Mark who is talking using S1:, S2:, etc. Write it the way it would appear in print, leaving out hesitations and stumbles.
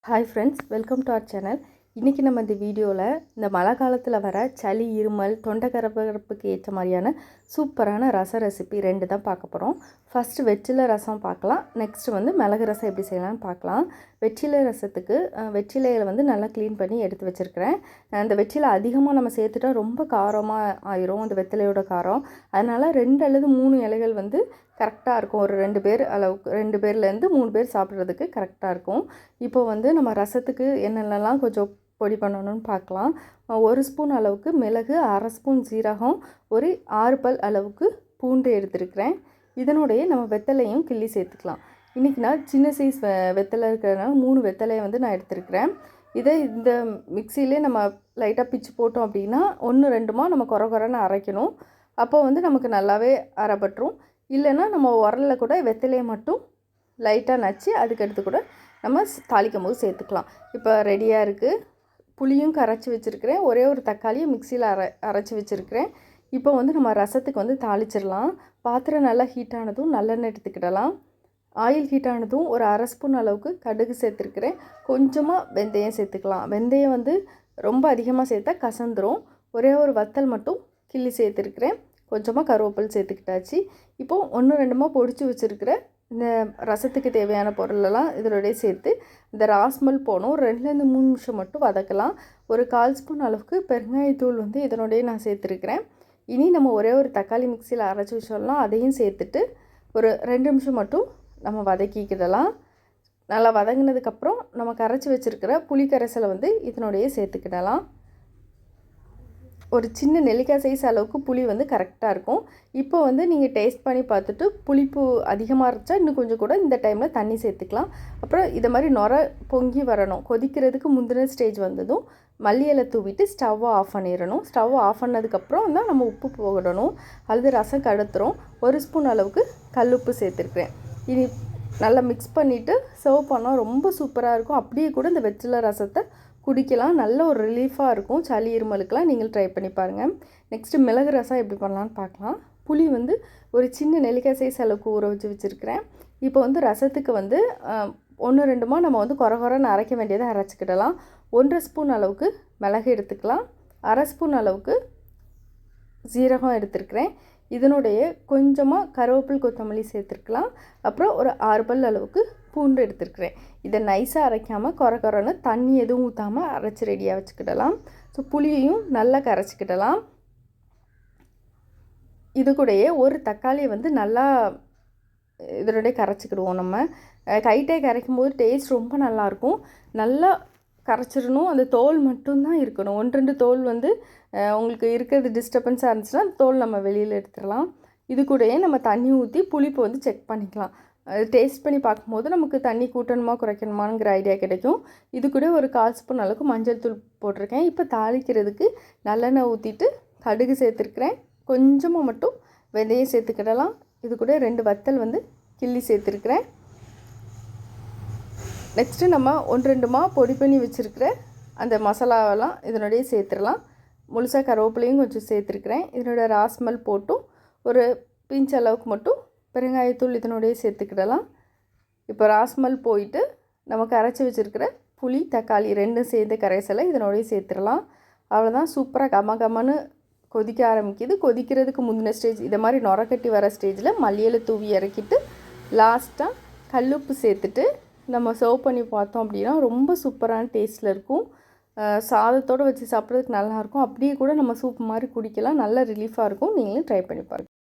S1: Hi friends, welcome to our channel. இன்றைக்கி நம்ம இந்த வீடியோவில் இந்த மழை காலத்தில் வர சளி, இருமல், தொண்டை கரப்புக்கு ஏற்ற மாதிரியான சூப்பரான ரசம் ரெசிபி 2 தான் பார்க்க போகிறோம். ஃபஸ்ட்டு வெற்றிலை ரசம் பார்க்கலாம். நெக்ஸ்ட்டு வந்து மிளகு ரசம் எப்படி செய்யலாம்னு பார்க்கலாம். வெற்றிலை ரசத்துக்கு வெற்றிலையில் நல்லா க்ளீன் பண்ணி எடுத்து வச்சுருக்கிறேன். அந்த வெற்றிலை அதிகமாக நம்ம சேர்த்துட்டா ரொம்ப காரமாக ஆயிரும், அந்த வெற்றிலையோட காரம். அதனால் 2 அல்லது 3 இலைகள் கரெக்டாக இருக்கும். ஒரு 2 பேர் அளவுக்கு, 2 பேர்லேருந்து 3 பேர் சாப்பிட்றதுக்கு கரெக்டாக இருக்கும். இப்போ நம்ம ரசத்துக்கு என்னென்னலாம் கொஞ்சம் பொடி பண்ணணும்னு பார்க்கலாம். 1 ஸ்பூன் அளவுக்கு மிளகு, 1/2 ஸ்பூன் சீரகம், ஒரு 6 பல் அளவுக்கு பூண்டு எடுத்துருக்கிறேன். இதனுடைய நம்ம வெத்தலையும் கிள்ளி சேர்த்துக்கலாம். இன்றைக்கி நான் சின்ன சைஸ் வெத்தலை இருக்கிறதுனால 3 வெத்தலையை நான் எடுத்துருக்கிறேன். இதை இந்த மிக்சியிலே நம்ம லைட்டாக பிச்சு போட்டோம் அப்படின்னா 1 2மா நம்ம குறன்னு அரைக்கணும். அப்போ நமக்கு நல்லாவே அரைப்பட்டுரும். இல்லைன்னா நம்ம உரலில் கூட வெத்தலையை மட்டும் லைட்டாக நச்சு அதுக்கடுத்து கூட நம்ம தாளிக்கும் போது சேர்த்துக்கலாம். இப்போ ரெடியாக இருக்குது. புளியும் கரைச்சி வச்சுருக்கிறேன். ஒரே ஒரு தக்காளியை மிக்சியில் அரைச்சி வச்சுருக்கிறேன். இப்போ நம்ம ரசத்துக்கு தாளிச்சிடலாம். பாத்திரம் நல்லா ஹீட்டானதும் நல்லெண்ணெய் எடுத்துக்கிடலாம். ஆயில் ஹீட்டானதும் ஒரு 1/2 ஸ்பூன் அளவுக்கு கடுகு சேர்த்துருக்கிறேன். கொஞ்சமாக வெந்தயம் சேர்த்துக்கலாம். வெந்தயம் ரொம்ப அதிகமாக சேர்த்தா கசந்துரும். ஒரே ஒரு வத்தல் மட்டும் கிள்ளி சேர்த்துருக்கிறேன். கொஞ்சமாக கருவேப்பிலை சேர்த்துக்கிட்டாச்சு. இப்போது 1 2மா பொடிச்சு வச்சுருக்கிற இந்த ரசத்துக்கு தேவையான பொருளெல்லாம் இதோடய சேர்த்து இந்த ராஸ்மல் போகணும். 2லேருந்து 3 நிமிஷம் மட்டும் வதக்கலாம். ஒரு 1/4 ஸ்பூன் அளவுக்கு பெருங்காயத்தூள் இதனோடய நான் சேர்த்துருக்கிறேன். இனி நம்ம ஒரே ஒரு தக்காளி மிக்சியில் அரைச்சி வச்சிடலாம். அதையும் சேர்த்துட்டு ஒரு 2 நிமிஷம் மட்டும் நம்ம வதக்கிக்கிடலாம். நல்லா வதங்கினதுக்கப்புறம் நம்ம கரைச்சி வச்சுருக்கிற புளி கரைசலை இதனோடைய சேர்த்துக்கிடலாம். ஒரு சின்ன நெல்லிக்காய் சைஸ் அளவுக்கு புளி கரெக்டாக இருக்கும். இப்போ நீங்கள் டேஸ்ட் பண்ணி பார்த்துட்டு புளிப்பு அதிகமாக இருந்துச்சா இன்னும் கொஞ்சம் கூட இந்த டைமில் தண்ணி சேர்த்துக்கலாம். அப்புறம் இதை மாதிரி நுர பொங்கி வரணும். கொதிக்கிறதுக்கு முந்தின ஸ்டேஜ் வந்ததும் மல்லி இலை தூவிட்டு ஸ்டவ்வை ஆஃப் பண்ணிடணும். ஸ்டவ்வை ஆஃப் பண்ணதுக்கப்புறம் தான் நம்ம உப்பு போடணும். அல்லது ரசம் கடுத்துரும். 1 ஸ்பூன் அளவுக்கு கல்லுப்பு சேர்த்துருக்குறேன். இனி நல்லா மிக்ஸ் பண்ணிவிட்டு சர்வ் பண்ணால் ரொம்ப சூப்பராக இருக்கும். அப்படியே கூட இந்த வெற்றிலை ரசத்தை குடிக்கலாம். நல்ல ஒரு ரிலீஃபாக இருக்கும். சளி இருமலுக்கெலாம் நீங்கள் ட்ரை பண்ணி பாருங்கள். நெக்ஸ்ட்டு மிளகு ரசம் எப்படி பண்ணலான்னு பார்க்கலாம். புளி ஒரு சின்ன நெல்லிக்காய் சைஸ் அளவுக்கு ஊற வச்சுருக்கிறேன். இப்போ ரசத்துக்கு 1 2மா நம்ம குறன்னு அரைக்க வேண்டியதை அரைச்சிக்கிடலாம். 1/2 ஸ்பூன் அளவுக்கு மிளகு எடுத்துக்கலாம். 1/2 ஸ்பூன் அளவுக்கு சீரகம் எடுத்துருக்கிறேன். இதனுடைய கொஞ்சமாக கருவேப்பிலை கொத்தமல்லி சேர்த்துருக்கலாம். அப்புறம் ஒரு 6 பல் அளவுக்கு பூண்டு எடுத்துருக்கிறேன். இதை நைஸாக அரைக்காமல் குறன்னு தண்ணி எதுவும் ஊற்றாமல் அரைச்சி ரெடியாக வச்சுக்கிடலாம். ஸோ புளியையும் நல்லா கரைச்சிக்கிடலாம். இது கூடயே ஒரு தக்காளியை நல்லா இதனுடைய கரைச்சிக்கிடுவோம். நம்ம கைட்டே கரைக்கும் போது டேஸ்ட் ரொம்ப நல்லாயிருக்கும். நல்லா கரைச்சிடணும். அந்த தோல் மட்டும்தான் இருக்கணும். 1 2 தோல் உங்களுக்கு இருக்கிறது டிஸ்டர்பன்ஸாக இருந்துச்சுன்னா தோல் நம்ம வெளியில் எடுத்துடலாம். இது கூடயே நம்ம தண்ணி ஊற்றி புளிப்பு செக் பண்ணிக்கலாம். டேஸ்ட் பண்ணி பார்க்கும்போது நமக்கு தண்ணி கூட்டணுமா குறைக்கணுமாங்கிற ஐடியா கிடைக்கும். இது கூட ஒரு 1/4 ஸ்பூன் அளவுக்கு மஞ்சள் தூள் போட்டிருக்கேன். இப்போ தாளிக்கிறதுக்கு நல்லெண்ணெய் ஊற்றிட்டு கடுகு சேர்த்துருக்கிறேன். கொஞ்சமாக மட்டும் வெந்தயம் சேர்த்துக்கிடலாம். இது கூட 2 வத்தல் கிள்ளி சேர்த்துருக்கிறேன். நெக்ஸ்ட்டு நம்ம 1 2மா பொடி பண்ணி வச்சுருக்கிற அந்த மசாலாவெல்லாம் இதனுடைய சேர்த்துடலாம். முழுசாக கருவேப்பிலையும் கொஞ்சம் சேர்த்துருக்கிறேன். இதனோட ராஸ்மல் போட்டும் ஒரு பிஞ்ச் அளவுக்கு மட்டும் பெருங்காயத்தூள் இதனுடைய சேர்த்துக்கிடலாம். இப்போ ராஸ்மல் போயிட்டு நம்ம கரைச்சி வச்சுருக்கிற புளி தக்காளி 2 சேர்ந்து கரைசலை இதனுடைய சேர்த்துடலாம். அவ்வளோதான். சூப்பராக கமன்னு கொதிக்க ஆரம்பிக்குது. கொதிக்கிறதுக்கு முந்தின ஸ்டேஜ் இதை மாதிரி நுரக்கட்டி வர ஸ்டேஜில் மல்லி இலை தூவி இறக்கிட்டு லாஸ்ட்டாக கல்லுப்பு சேர்த்துட்டு நம்ம சர்வ் பண்ணி பார்த்தோம் அப்படின்னா ரொம்ப சூப்பரான டேஸ்ட்டில் இருக்கும். சாதத்தோடு வச்சு சாப்பிட்றதுக்கு நல்லாயிருக்கும். அப்படியே கூட நம்ம சூப் மாதிரி குடிக்கலாம். நல்ல ரிலீஃபாக இருக்கும். நீங்களும் ட்ரை பண்ணி பாருங்கள்.